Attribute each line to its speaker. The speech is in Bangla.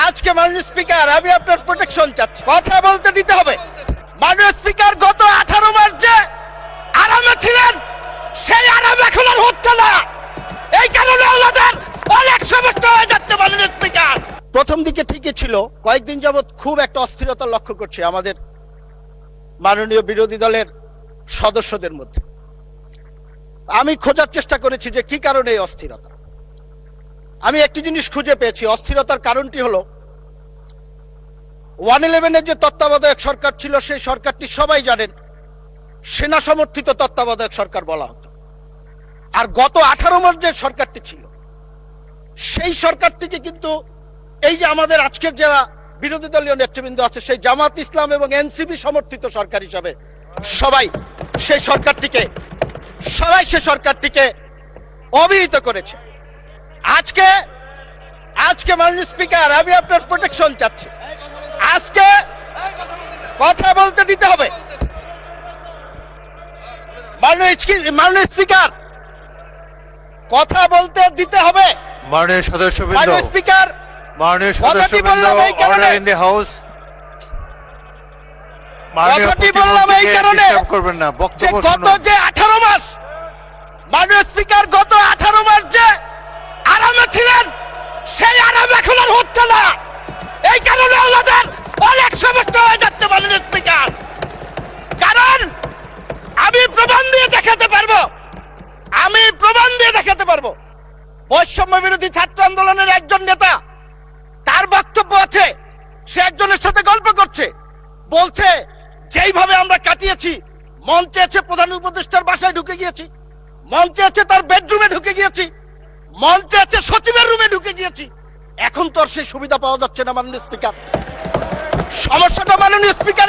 Speaker 1: আজকে মাননীয় স্পিকার, আমি আপনার প্রোটেকশন চাচ্ছি, কথা বলতে দিতে হবে। মাননীয় স্পিকার, গত 18 মার্চ যে আরামে ছিলেন, সেই আরাম এখন আর হচ্ছে না। এই কারণে ওনাদের অনেক সমস্যা হয়ে যাচ্ছে। মাননীয় স্পিকার, প্রথম দিকে ঠিকই ছিল, কয়েকদিন যাবৎ খুব একটা অস্থিরতা লক্ষ্য করছি আমাদের মাননীয় বিরোধী দলের সদস্যদের মধ্যে। আমি খোঁজার চেষ্টা করেছি যে কি কারণে এই অস্থিরতা। আমি একটি জিনিস খুঁজে পেয়েছি। অস্থিরতার কারণটি হলো 111-এর যে তত্ত্বাবধায়ক সরকার ছিল, সেই সরকারটি সবাই জানেন সেনা সমর্থিত তত্ত্বাবধায়ক সরকার বলা হতো। আর গত 18 মার্চ যে সরকারটি ছিল, সেই সরকারটিকে কিন্তু এই যে আমাদের আজকের যারা বিরোধী দলীয় নেতৃবৃন্দ আছে, সেই জামাত ইসলাম এবং এনসিপি সমর্থিত সরকার হিসাবে সবাই সেই সরকারটিকে অভিহিত করেছে। আজকে মাননীয় স্পিকার, আমি আপনার প্রোটেকশন চাচ্ছি। আজকে কথা বলতে দিতে হবে। মাননীয় স্পিকার, কথা বলতে দিতে হবে।
Speaker 2: মাননীয় সদস্যবৃন্দ,
Speaker 1: মাননীয় স্পিকার,
Speaker 2: মাননীয়
Speaker 1: কথাটি বললাম এই কারণে,
Speaker 2: অর্ডার ইন দ্য হাউস।
Speaker 1: কথাটি বললাম এই কারণে
Speaker 2: করবেন না,
Speaker 1: যে
Speaker 2: বক্তব্য
Speaker 1: গত
Speaker 2: শুনুন।
Speaker 1: যে 18 মাস, মাননীয় স্পিকার, গত 18 মাস যে আরামে ছিলেন, সেই আরাম এখন আর হচ্ছে না। এই কারণে ওনাদের অনেক সমস্যা হয়ে যাচ্ছে। মাননীয় স্পিকার, কারণ আমি প্রমাণ দিয়ে দেখাতে পারবো, বৈষম্য বিরোধী ছাত্র আন্দোলনের একজন নেতা, তার বক্তব্য আছে, সে একজনের সাথে গল্প করছে, বলছে যেইভাবে আমরা কাটিয়েছি, মন চেয়েছে প্রধান উপদেষ্টার বাসায় ঢুকে গিয়েছি, মন চেয়েছে তার বেডরুমে ঢুকে গিয়েছি, মন চেয়েছে সচিবের রুমে ঢুকে গিয়েছি। এখন তো আর সেই সুবিধা পাওয়া যাচ্ছে না। মাননীয় স্পিকার, সমস্যাটা মাননীয় স্পিকার